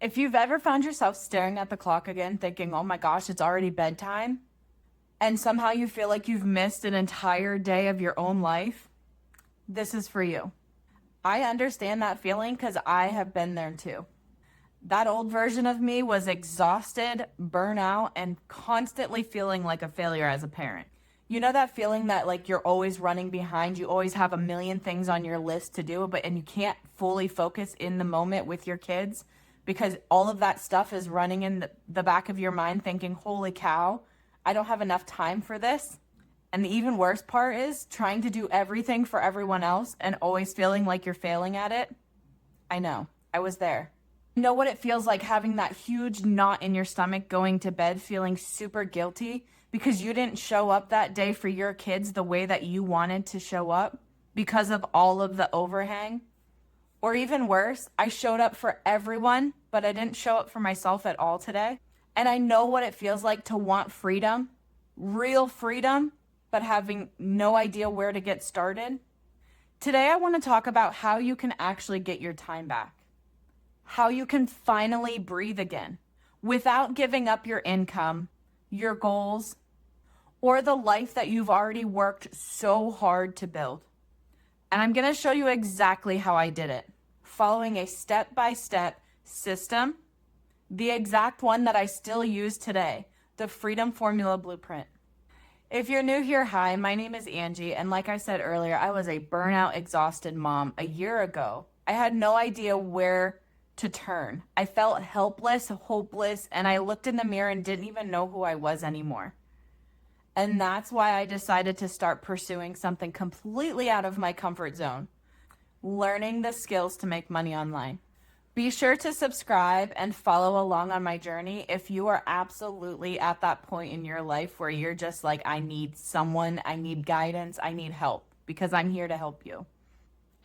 If you've ever found yourself staring at the clock again, thinking, oh my gosh, it's already bedtime, and somehow you feel like you've missed an entire day of your own life, this is for you. I understand that feeling because I have been there too. That old version of me was exhausted, burnout, and constantly feeling like a failure as a parent. You know that feeling that like you're always running behind, you always have a million things on your list to do, and you can't fully focus in the moment with your kids because all of that stuff is running in the back of your mind thinking, holy cow, I don't have enough time for this. And the even worse part is trying to do everything for everyone else and always feeling like you're failing at it. I know, I was there. Know what it feels like having that huge knot in your stomach going to bed feeling super guilty because you didn't show up that day for your kids the way that you wanted to show up because of all of the overhang. Or even worse, I showed up for everyone, but I didn't show up for myself at all today. And I know what it feels like to want freedom, real freedom, but having no idea where to get started. Today, I want to talk about how you can actually get your time back. How you can finally breathe again without giving up your income, your goals, or the life that you've already worked so hard to build. And I'm going to show you exactly how I did it, following a step-by-step system, the exact one that I still use today, the Freedom Formula Blueprint. If you're new here, hi, my name is Angie, and like I said earlier, I was a burnout, exhausted mom a year ago. I had no idea where to turn. I felt helpless, hopeless, and I looked in the mirror and didn't even know who I was anymore. And that's why I decided to start pursuing something completely out of my comfort zone, learning the skills to make money online. Be sure to subscribe and follow along on my journey if you are absolutely at that point in your life where you're just like, I need someone, I need guidance, I need help, because I'm here to help you.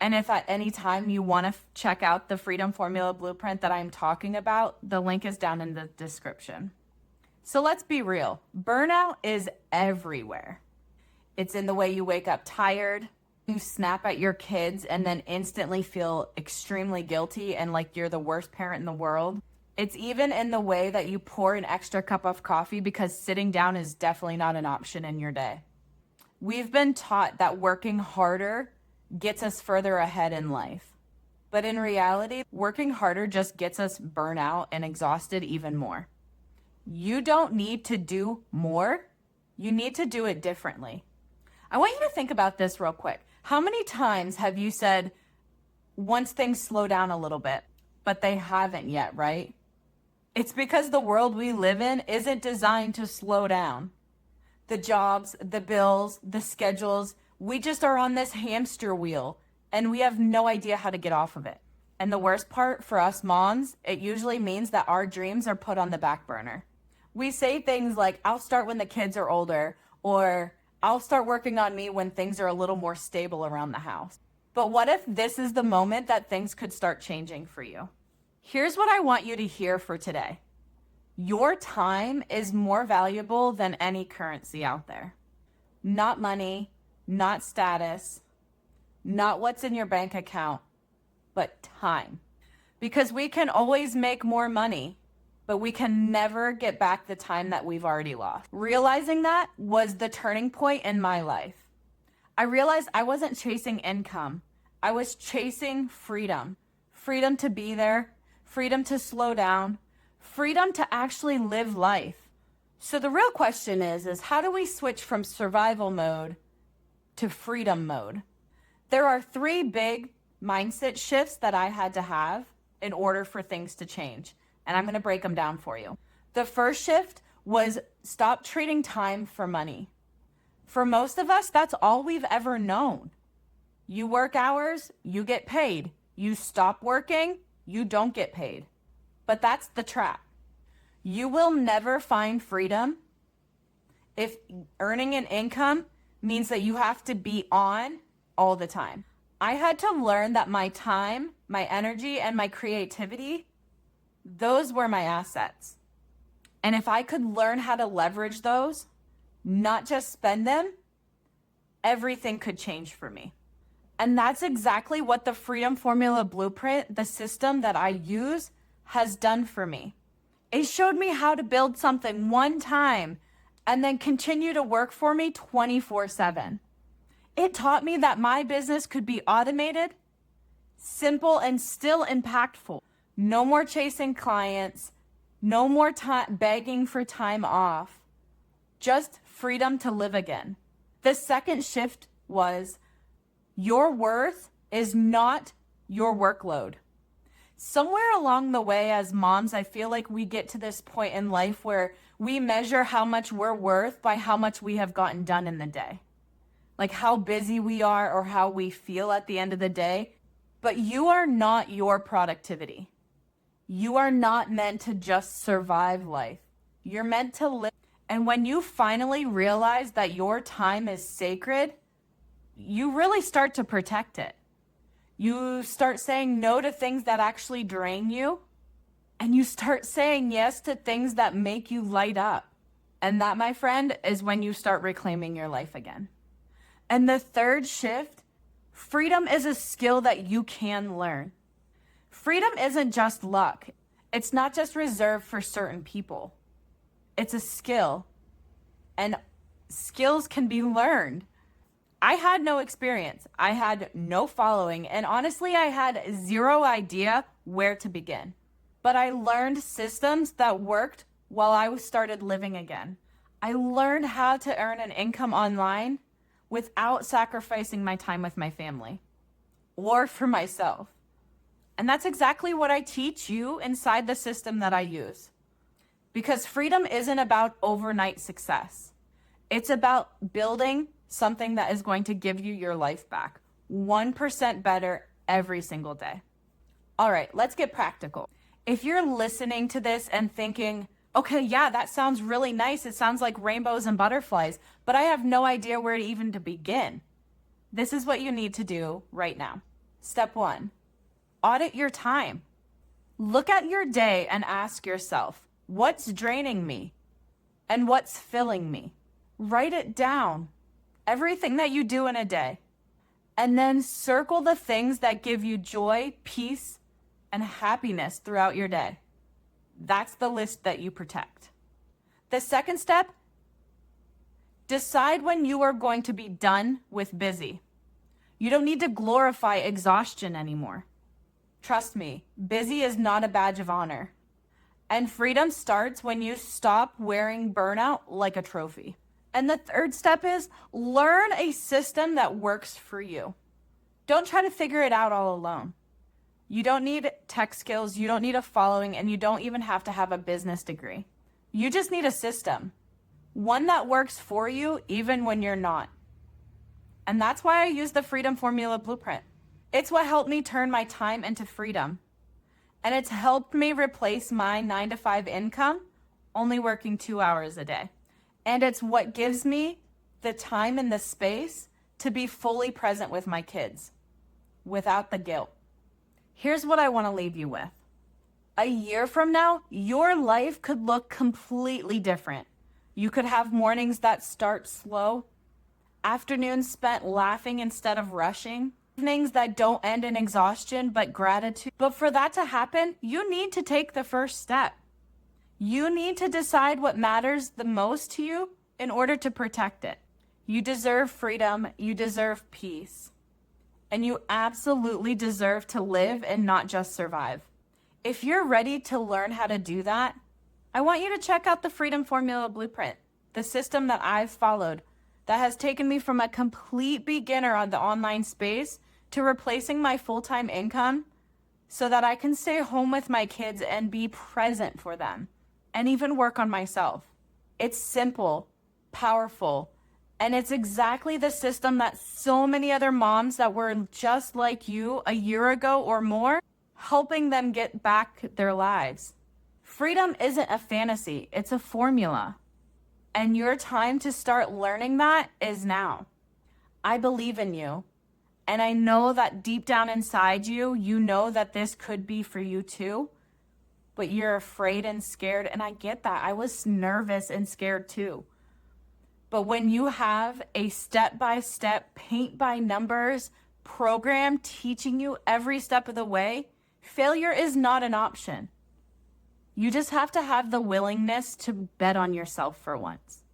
And if at any time you want to check out the Freedom Formula Blueprint that I'm talking about, the link is down in the description. So let's be real. Burnout is everywhere. It's in the way you wake up tired, you snap at your kids and then instantly feel extremely guilty and like you're the worst parent in the world. It's even in the way that you pour an extra cup of coffee because sitting down is definitely not an option in your day. We've been taught that working harder gets us further ahead in life. But in reality, working harder just gets us burnout and exhausted even more. You don't need to do more. You need to do it differently. I want you to think about this real quick. How many times have you said, once things slow down a little bit, but they haven't yet, right? It's because the world we live in isn't designed to slow down. The jobs, the bills, the schedules, we just are on this hamster wheel and we have no idea how to get off of it. And the worst part for us moms, it usually means that our dreams are put on the back burner. We say things like, I'll start when the kids are older, or I'll start working on me when things are a little more stable around the house. But what if this is the moment that things could start changing for you? Here's what I want you to hear for today. Your time is more valuable than any currency out there. Not money, not status, not what's in your bank account, but time. Because we can always make more money, but we can never get back the time that we've already lost. Realizing that was the turning point in my life. I realized I wasn't chasing income. I was chasing freedom. Freedom to be there, freedom to slow down, freedom to actually live life. So the real question is how do we switch from survival mode to freedom mode? There are 3 big mindset shifts that I had to have in order for things to change. And I'm going to break them down for you. The first shift was stop trading time for money. For most of us, that's all we've ever known. You work hours, you get paid. You stop working, you don't get paid. But that's the trap. You will never find freedom if earning an income means that you have to be on all the time. I had to learn that my time, my energy, and my creativity, those were my assets. And if I could learn how to leverage those, not just spend them, everything could change for me. And that's exactly what the Freedom Formula Blueprint, the system that I use, has done for me. It showed me how to build something one time and then continue to work for me 24/7. It taught me that my business could be automated, simple, and still impactful. No more chasing clients, no more begging for time off, just freedom to live again. The second shift was your worth is not your workload. Somewhere along the way, as moms, I feel like we get to this point in life where we measure how much we're worth by how much we have gotten done in the day. Like how busy we are or how we feel at the end of the day. But you are not your productivity. You are not meant to just survive life. You're meant to live. And when you finally realize that your time is sacred, you really start to protect it. You start saying no to things that actually drain you, and you start saying yes to things that make you light up. And that, my friend, is when you start reclaiming your life again. And the third shift, freedom is a skill that you can learn. Freedom isn't just luck. It's not just reserved for certain people. It's a skill, and skills can be learned. I had no experience. I had no following. And honestly, I had zero idea where to begin. But I learned systems that worked while I started living again. I learned how to earn an income online without sacrificing my time with my family or for myself. And that's exactly what I teach you inside the system that I use. Because freedom isn't about overnight success. It's about building something that is going to give you your life back 1% better every single day. All right, let's get practical. If you're listening to this and thinking, okay, yeah, that sounds really nice. It sounds like rainbows and butterflies, but I have no idea where to even to begin. This is what you need to do right now. Step 1, audit your time. Look at your day and ask yourself, what's draining me and what's filling me? Write it down. Everything that you do in a day. And then circle the things that give you joy, peace, and happiness throughout your day. That's the list that you protect. The second step, decide when you are going to be done with busy. You don't need to glorify exhaustion anymore. Trust me, busy is not a badge of honor. And freedom starts when you stop wearing burnout like a trophy. And the third step is learn a system that works for you. Don't try to figure it out all alone. You don't need tech skills, you don't need a following, and you don't even have to have a business degree. You just need a system. One that works for you even when you're not. And that's why I use the Freedom Formula Blueprint. It's what helped me turn my time into freedom. And it's helped me replace my 9-to-5 income only working 2 hours a day. And it's what gives me the time and the space to be fully present with my kids without the guilt. Here's what I want to leave you with. A year from now, your life could look completely different. You could have mornings that start slow, afternoons spent laughing instead of rushing, evenings that don't end in exhaustion but gratitude. But for that to happen, you need to take the first step. You need to decide what matters the most to you in order to protect it. You deserve freedom, you deserve peace, and you absolutely deserve to live and not just survive. If you're ready to learn how to do that, I want you to check out the Freedom Formula Blueprint, the system that I've followed that has taken me from a complete beginner on the online space to replacing my full-time income so that I can stay home with my kids and be present for them. And even work on myself. It's simple, powerful, and it's exactly the system that so many other moms that were just like you a year ago or more, helping them get back their lives. Freedom isn't a fantasy, it's a formula. And your time to start learning that is now. I believe in you. And I know that deep down inside you, you know that this could be for you too. But you're afraid and scared, and I get that. I was nervous and scared too. But when you have a step-by-step, paint-by-numbers program teaching you every step of the way, failure is not an option. You just have to have the willingness to bet on yourself for once.